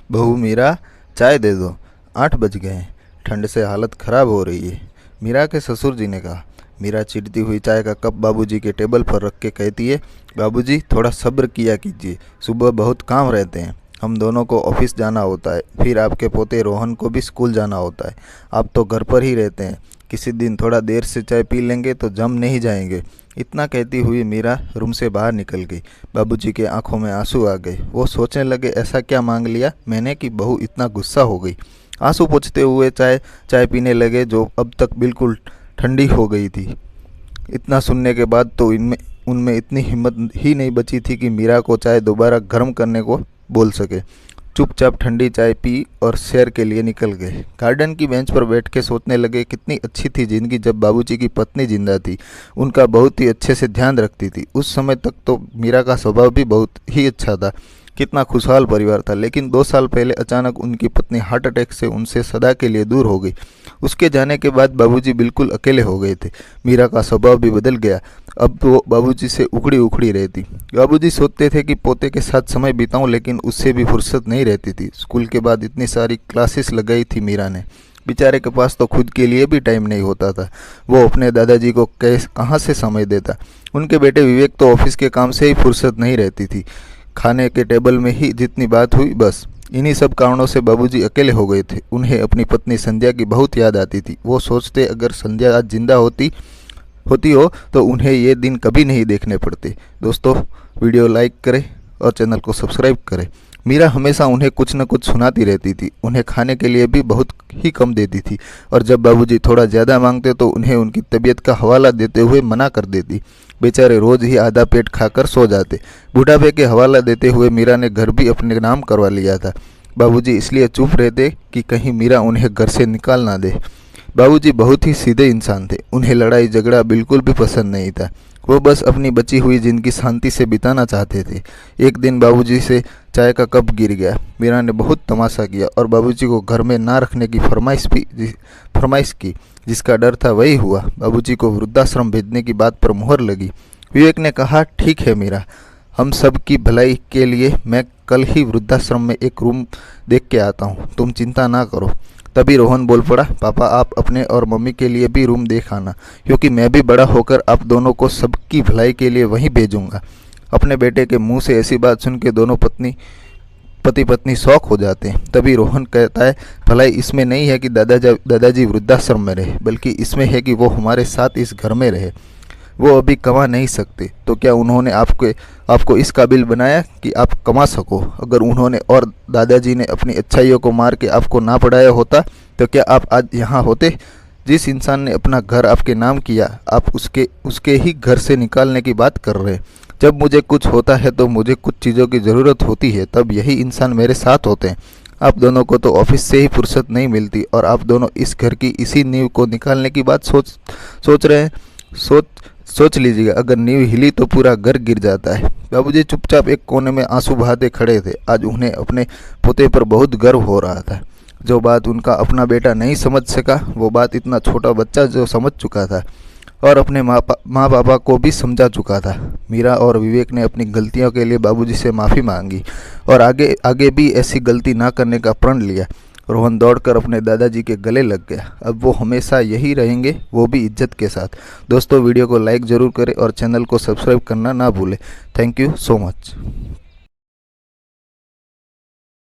बहू मीरा, चाय दे दो। 8 बज गए हैं, ठंड से हालत खराब हो रही है, मीरा के ससुर जी ने कहा। मीरा चिढ़ती हुई चाय का कप बाबूजी के टेबल पर रख के कहती है, बाबूजी थोड़ा सब्र किया कीजिए, सुबह बहुत काम रहते हैं, हम दोनों को ऑफिस जाना होता है, फिर आपके पोते रोहन को भी स्कूल जाना होता है। आप तो घर पर ही रहते हैं, किसी दिन थोड़ा देर से चाय पी लेंगे तो जम नहीं जाएंगे। इतना कहती हुई मीरा रूम से बाहर निकल गई। बाबूजी के आंखों में आंसू आ गए। वो सोचने लगे, ऐसा क्या मांग लिया मैंने कि बहू इतना गुस्सा हो गई। आंसू पोंछते हुए चाय पीने लगे, जो अब तक बिल्कुल ठंडी हो गई थी। इतना सुनने के बाद तो उनमें इतनी हिम्मत ही नहीं बची थी कि मीरा को चाय दोबारा गर्म करने को बोल सके। चुपचाप ठंडी चाय पी और सैर के लिए निकल गए। गार्डन की बेंच पर बैठ के सोचने लगे, कितनी अच्छी थी जिंदगी जब बाबूजी की पत्नी जिंदा थी, उनका बहुत ही अच्छे से ध्यान रखती थी। उस समय तक तो मीरा का स्वभाव भी बहुत ही अच्छा था, कितना खुशहाल परिवार था। लेकिन 2 साल पहले अचानक उनकी पत्नी हार्ट अटैक से उनसे सदा के लिए दूर हो गई। उसके जाने के बाद बाबूजी बिल्कुल अकेले हो गए थे। मीरा का स्वभाव भी बदल गया, अब तो वो बाबूजी से उखड़ी उखड़ी रहती। बाबूजी सोचते थे कि पोते के साथ समय बिताऊं, लेकिन उससे भी फुर्सत नहीं रहती थी। स्कूल के बाद इतनी सारी क्लासेस लगाई थी मीरा ने, बेचारे के पास तो खुद के लिए भी टाइम नहीं होता था। वो अपने दादाजी को कहाँ से समय देता। उनके बेटे विवेक तो ऑफिस के काम से ही फुर्सत नहीं रहती थी। खाने के टेबल में ही जितनी बात हुई बस। इन्हीं सब कारणों से बाबूजी अकेले हो गए थे। उन्हें अपनी पत्नी संध्या की बहुत याद आती थी। वो सोचते, अगर संध्या आज जिंदा होती हो तो उन्हें ये दिन कभी नहीं देखने पड़ते। दोस्तों, वीडियो लाइक करें और चैनल को सब्सक्राइब करें। मीरा हमेशा उन्हें कुछ न कुछ सुनाती रहती थी। उन्हें खाने के लिए भी बहुत ही कम देती थी, और जब बाबूजी थोड़ा ज़्यादा मांगते तो उन्हें उनकी तबीयत का हवाला देते हुए मना कर देती। बेचारे रोज ही आधा पेट खाकर सो जाते। बुढ़ापे के हवाला देते हुए मीरा ने घर भी अपने नाम करवा लिया था। बाबूजी इसलिए चुप रहते कि कहीं मीरा उन्हें घर से निकाल ना दे। बाबूजी बहुत ही सीधे इंसान थे, उन्हें लड़ाई झगड़ा बिल्कुल भी पसंद नहीं था। वो बस अपनी बची हुई जिंदगी शांति से बिताना चाहते थे। एक दिन बाबूजी से चाय का कप गिर गया। मीरा ने बहुत तमाशा किया और बाबूजी को घर में ना रखने की फरमाइश की। जिसका डर था वही हुआ। बाबूजी को वृद्धाश्रम भेजने की बात पर मुहर लगी। विवेक ने कहा, ठीक है मीरा, हम सब की भलाई के लिए मैं कल ही वृद्धाश्रम में एक रूम देख के आता हूँ, तुम चिंता ना करो। तभी रोहन बोल पड़ा, पापा आप अपने और मम्मी के लिए भी रूम देख आना, क्योंकि मैं भी बड़ा होकर आप दोनों को सबकी भलाई के लिए वहीं भेजूंगा। अपने बेटे के मुंह से ऐसी बात सुन के दोनों पति पत्नी शौक हो जाते हैं। तभी रोहन कहता है, भलाई इसमें नहीं है कि दादाजी वृद्धाश्रम में रहे, बल्कि इसमें है कि वो हमारे साथ इस घर में रहे। वो अभी कमा नहीं सकते, तो क्या उन्होंने आपको इस काबिल बनाया कि आप कमा सको? अगर उन्होंने और दादाजी ने अपनी अच्छाइयों को मार के आपको ना पढ़ाया होता तो क्या आप आज यहाँ होते? जिस इंसान ने अपना घर आपके नाम किया, आप उसके ही घर से निकालने की बात कर रहे हैं। जब मुझे कुछ होता है तो मुझे कुछ चीज़ों की ज़रूरत होती है, तब यही इंसान मेरे साथ होते हैं। आप दोनों को तो ऑफिस से ही फुर्सत नहीं मिलती, और आप दोनों इस घर की इसी नींव को निकालने की बात सोच रहे हैं। सोच लीजिएगा, अगर नींव हिली तो पूरा घर गिर जाता है। बाबूजी चुपचाप एक कोने में आंसू बहाते खड़े थे। आज उन्हें अपने पोते पर बहुत गर्व हो रहा था। जो बात उनका अपना बेटा नहीं समझ सका, वो बात इतना छोटा बच्चा जो समझ चुका था और अपने माँ पापा को भी समझा चुका था। मीरा और विवेक ने अपनी गलतियों के लिए बाबूजी से माफ़ी मांगी और आगे भी ऐसी गलती ना करने का प्रण लिया। रोहन दौड़कर अपने दादाजी के गले लग गया। अब वो हमेशा यही रहेंगे, वो भी इज्जत के साथ। दोस्तों, वीडियो को लाइक ज़रूर करें और चैनल को सब्सक्राइब करना ना भूलें। Thank you so much.